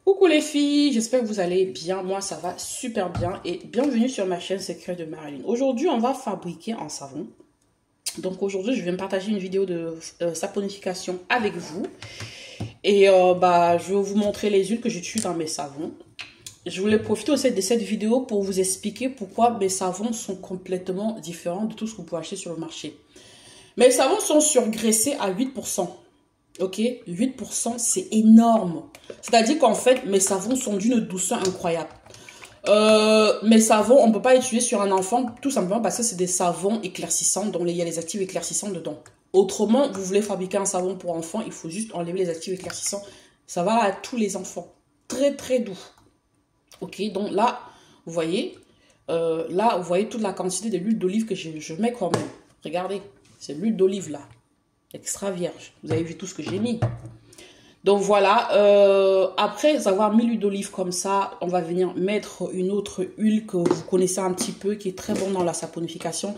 Coucou les filles, j'espère que vous allez bien. Moi, ça va super bien et bienvenue sur ma chaîne Secret de Marilyn. Aujourd'hui, on va fabriquer un savon. Donc aujourd'hui, je vais me partager une vidéo de saponification avec vous. Et je vais vous montrer les huiles que j'utilise dans mes savons. Je voulais profiter aussi de cette vidéo pour vous expliquer pourquoi mes savons sont complètement différents de tout ce que vous pouvez acheter sur le marché. Mes savons sont surgraissés à 8%. Ok, 8%, c'est énorme. C'est-à-dire qu'en fait, mes savons sont d'une douceur incroyable. Mes savons, on ne peut pas utiliser sur un enfant, tout simplement parce que c'est des savons éclaircissants, dont il y a les actifs éclaircissants dedans. Autrement, vous voulez fabriquer un savon pour enfant, il faut juste enlever les actifs éclaircissants. Ça va à tous les enfants. Très, très doux. Ok, donc là, vous voyez, toute la quantité de l'huile d'olive que je mets quand même. Regardez, c'est l'huile d'olive là. Extra vierge. Vous avez vu tout ce que j'ai mis. Donc voilà. Après avoir mis l'huile d'olive comme ça, on va venir mettre une autre huile que vous connaissez un petit peu, qui est très bonne dans la saponification.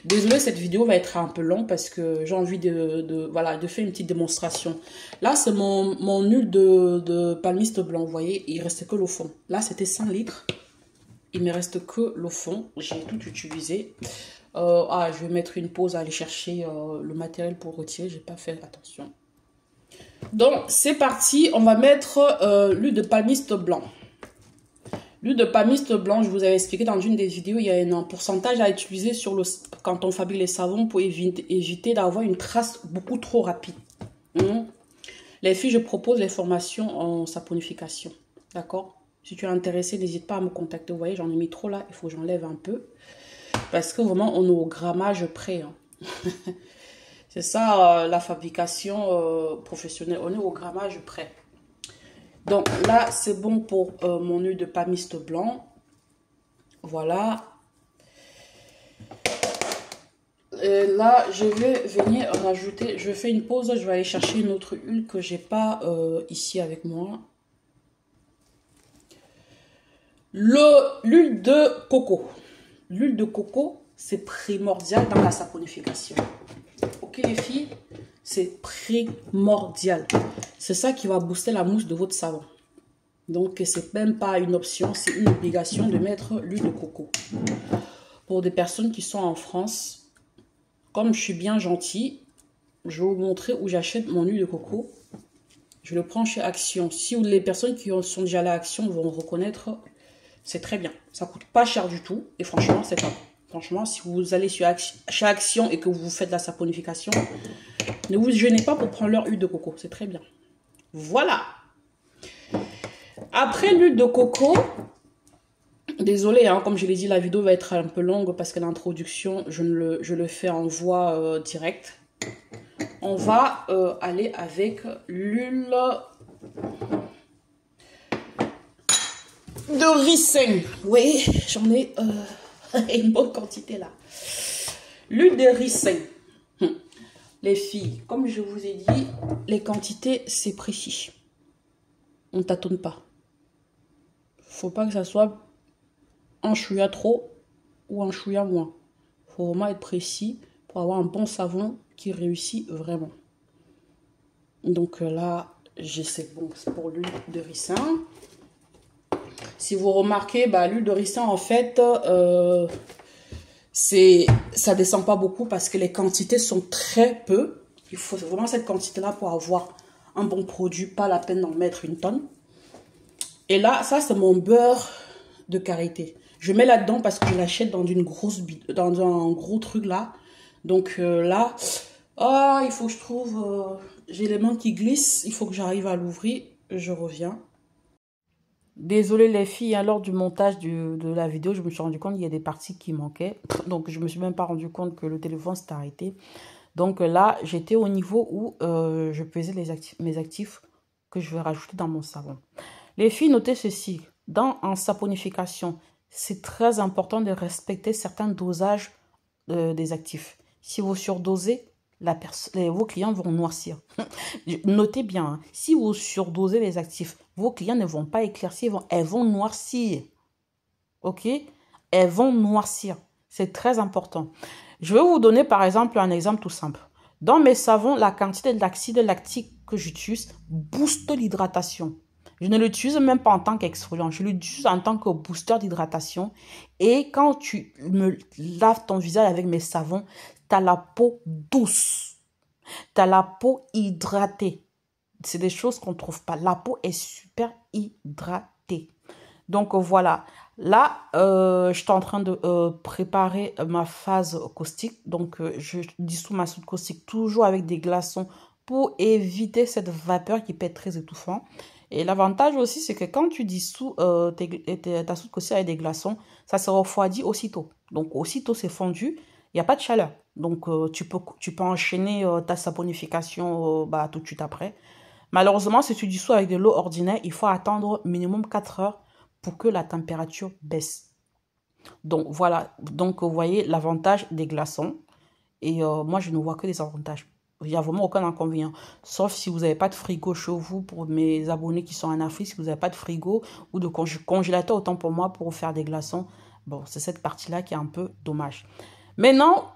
Désolée, cette vidéo va être un peu longue parce que j'ai envie de faire une petite démonstration. Là, c'est mon huile de palmiste blanc. Vous voyez, il reste que le fond. Là, c'était 100 litres. Il me reste que le fond. J'ai tout utilisé. Je vais mettre une pause à aller chercher le matériel pour retirer. J'ai pas fait attention. Donc, c'est parti. On va mettre l'huile de palmiste blanc. L'huile de palmiste blanc, je vous avais expliqué dans une des vidéos, il y a un pourcentage à utiliser quand on fabrique les savons pour éviter d'avoir une trace beaucoup trop rapide. Les filles, je propose les formations en saponification. D'accord? Si tu es intéressé, n'hésite pas à me contacter. Vous voyez, j'en ai mis trop là. Il faut que j'enlève un peu. Parce que vraiment, on est au grammage près. C'est ça, la fabrication professionnelle. On est au grammage près. Donc là, c'est bon pour mon huile de palmiste blanc. Voilà. Et là, je vais venir rajouter. Je fais une pause. Je vais aller chercher une autre huile que j'ai pas ici avec moi. L'huile de coco. L'huile de coco, c'est primordial dans la saponification. Ok les filles, c'est primordial. C'est ça qui va booster la mousse de votre savon. Donc, c'est même pas une option, c'est une obligation de mettre l'huile de coco. Pour des personnes qui sont en France, comme je suis bien gentille, je vais vous montrer où j'achète mon huile de coco. Je le prends chez Action. Si les personnes qui sont déjà allées à Action vont reconnaître, c'est très bien. Ça coûte pas cher du tout et franchement, c'est top. Franchement, si vous allez chez Action et que vous faites la saponification, ne vous gênez pas pour prendre leur huile de coco. C'est très bien. Voilà. Après l'huile de coco, désolé, comme je l'ai dit, la vidéo va être un peu longue parce que l'introduction, je le fais en voix directe. On va aller avec l'huile de ricin. Oui, j'en ai une bonne quantité là. L'huile de ricin. Les filles, comme je vous ai dit, les quantités, c'est précis. On ne tâtonne pas. Faut pas que ça soit un chouïa trop ou un chouïa moins. Faut vraiment être précis pour avoir un bon savon qui réussit vraiment. Donc là, c'est bon pour l'huile de ricin. Si vous remarquez, l'huile de ricin, en fait, ça descend pas beaucoup parce que les quantités sont très peu. Il faut vraiment cette quantité-là pour avoir un bon produit, pas la peine d'en mettre une tonne. Et là, ça, c'est mon beurre de karité. Je mets là-dedans parce que je l'achète dans dans un gros truc là. Donc là, il faut que je trouve... j'ai les mains qui glissent, il faut que j'arrive à l'ouvrir. Je reviens. Désolée les filles, lors du montage de la vidéo, je me suis rendu compte qu'il y a des parties qui manquaient. Donc, je ne me suis même pas rendu compte que le téléphone s'est arrêté. Donc là, j'étais au niveau où je pesais mes actifs que je vais rajouter dans mon savon. Les filles, notez ceci. En saponification, c'est très important de respecter certains dosages des actifs. Si vous surdosez, vos clients vont noircir. Notez bien, si vous surdosez les actifs, vos clients ne vont pas éclaircir, elles vont noircir. Ok? Elles vont noircir. C'est très important. Je vais vous donner par exemple un exemple tout simple. Dans mes savons, la quantité d'acide lactique que j'utilise booste l'hydratation. Je ne l'utilise même pas en tant qu'exfoliant. Je l'utilise en tant que booster d'hydratation. Et quand tu me laves ton visage avec mes savons, tu as la peau douce. Tu as la peau hydratée. C'est des choses qu'on ne trouve pas. La peau est super hydratée. Donc voilà. Là, je suis en train de préparer ma phase caustique. Donc, je dissous ma soude caustique toujours avec des glaçons pour éviter cette vapeur qui peut être très étouffante. Et l'avantage aussi, c'est que quand tu dissous ta soude caustique avec des glaçons, ça se refroidit aussitôt. Donc, aussitôt c'est fondu, il n'y a pas de chaleur. Donc, tu peux enchaîner ta saponification tout de suite après. Malheureusement, si tu dissous avec de l'eau ordinaire, il faut attendre minimum 4 heures pour que la température baisse. Donc, voilà. Donc, vous voyez l'avantage des glaçons. Et moi, je ne vois que des avantages. Il n'y a vraiment aucun inconvénient. Sauf si vous n'avez pas de frigo chez vous, pour mes abonnés qui sont en Afrique, si vous n'avez pas de frigo ou de congélateur, autant pour moi, pour faire des glaçons. Bon, c'est cette partie-là qui est un peu dommage. Maintenant,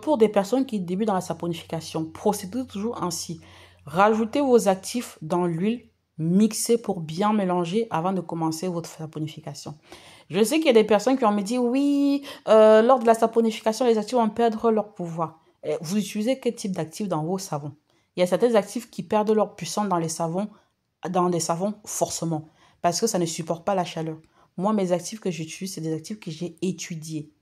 pour des personnes qui débutent dans la saponification, procédez toujours ainsi. Rajoutez vos actifs dans l'huile, mixez pour bien mélanger avant de commencer votre saponification. Je sais qu'il y a des personnes qui vont me dire, oui, lors de la saponification, les actifs vont perdre leur pouvoir. Vous utilisez quel type d'actifs dans vos savons? Il y a certains actifs qui perdent leur puissance dans les savons forcément, parce que ça ne supporte pas la chaleur. Moi, mes actifs que j'utilise, c'est des actifs que j'ai étudiés.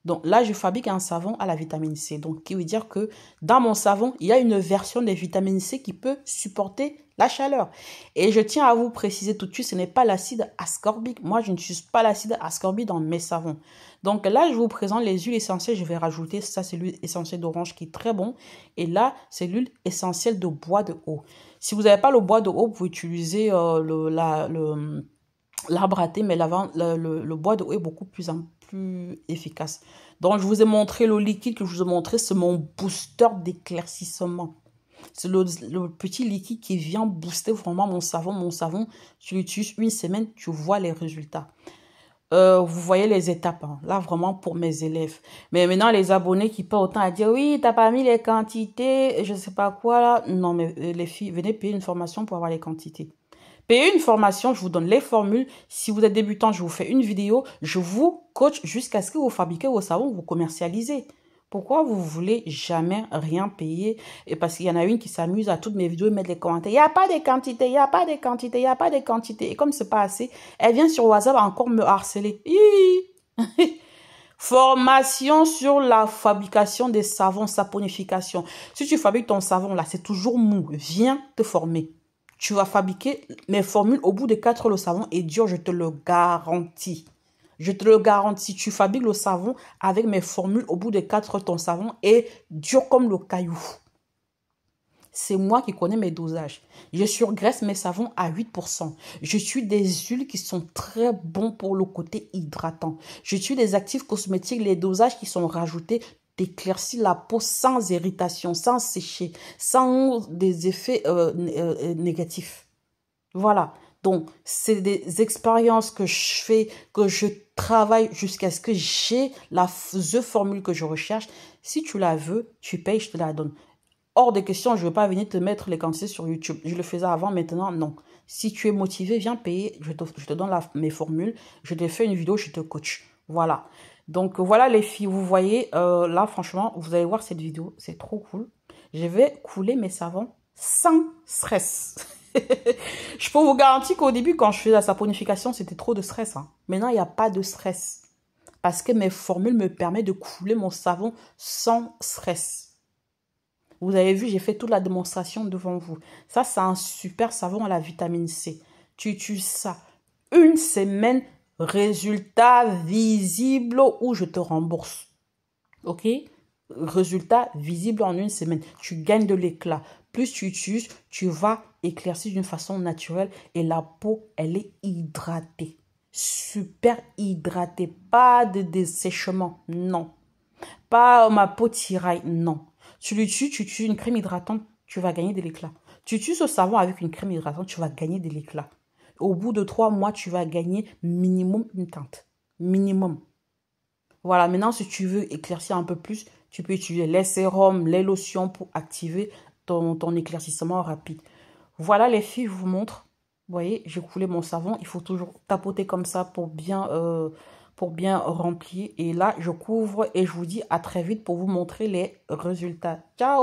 Donc là, je fabrique un savon à la vitamine C. Donc, qui veut dire que dans mon savon, il y a une version des vitamines C qui peut supporter la chaleur. Et je tiens à vous préciser tout de suite, ce n'est pas l'acide ascorbique. Moi, je n'utilise pas l'acide ascorbique dans mes savons. Donc là, je vous présente les huiles essentielles. Je vais rajouter, ça c'est l'huile essentielle d'orange qui est très bon. Et là, c'est l'huile essentielle de bois de haut. Si vous n'avez pas le bois de haut, vous pouvez utiliser l'arbre à thé, mais le bois de haut est beaucoup plus efficace. Donc, je vous ai montré le liquide que je vous ai montré, c'est mon booster d'éclaircissement. C'est le petit liquide qui vient booster vraiment mon savon. Mon savon, tu l'utilises une semaine, tu vois les résultats. Vous voyez les étapes, hein. Là, vraiment pour mes élèves. Mais maintenant, les abonnés qui peuvent autant à dire, oui, t'as pas mis les quantités, je sais pas quoi, là. Non, mais les filles, venez payer une formation pour avoir les quantités. Payez une formation, je vous donne les formules. Si vous êtes débutant, je vous fais une vidéo. Je vous coach jusqu'à ce que vous fabriquez vos savons, vous commercialisez. Pourquoi vous voulez jamais rien payer? Et parce qu'il y en a une qui s'amuse à toutes mes vidéos et mettre les commentaires. Il n'y a pas de quantité, il n'y a pas de quantité, il n'y a pas de quantité. Et comme c'est pas assez, elle vient sur WhatsApp encore me harceler. Formation sur la fabrication des savons, saponification. Si tu fabriques ton savon là, c'est toujours mou. Viens te former. Tu vas fabriquer mes formules au bout de 4 heures, le savon est dur, je te le garantis. Je te le garantis. Tu fabriques le savon avec mes formules au bout de 4 heures, ton savon est dur comme le caillou. C'est moi qui connais mes dosages. Je surgraisse mes savons à 8%. Je suis des huiles qui sont très bons pour le côté hydratant. Je suis des actifs cosmétiques, les dosages qui sont rajoutés d'éclaircir la peau sans irritation, sans sécher, sans des effets négatifs. Voilà. Donc, c'est des expériences que je fais, que je travaille jusqu'à ce que j'ai la formule que je recherche. Si tu la veux, tu payes, je te la donne. Hors de question, je ne veux pas venir te mettre les quantités sur YouTube. Je le faisais avant, maintenant, non. Si tu es motivé, viens payer. Je te donne mes formules. Je te fais une vidéo, je te coach. Voilà. Donc, voilà les filles. Vous voyez, là, franchement, vous allez voir cette vidéo. C'est trop cool. Je vais couler mes savons sans stress. Je peux vous garantir qu'au début, quand je faisais la saponification, c'était trop de stress. Hein. Maintenant, il n'y a pas de stress. Parce que mes formules me permettent de couler mon savon sans stress. Vous avez vu, j'ai fait toute la démonstration devant vous. Ça, c'est un super savon à la vitamine C. Tu utilises ça une semaine, résultat visible ou je te rembourse. Ok? Résultat visible en une semaine. Tu gagnes de l'éclat. Plus tu utilises, tu vas éclaircir d'une façon naturelle et la peau, elle est hydratée. Super hydratée. Pas de dessèchement, non. Pas ma peau tiraille, non. Tu utilises une crème hydratante, tu vas gagner de l'éclat. Tu utilises ce savon avec une crème hydratante, tu vas gagner de l'éclat. Au bout de 3 mois, tu vas gagner minimum une teinte. Minimum. Voilà, maintenant, si tu veux éclaircir un peu plus, tu peux utiliser les sérums, les lotions pour activer ton éclaircissement rapide. Voilà les filles, je vous montre. Vous voyez, j'ai coulé mon savon. Il faut toujours tapoter comme ça pour bien remplir. Et là, je couvre et je vous dis à très vite pour vous montrer les résultats. Ciao!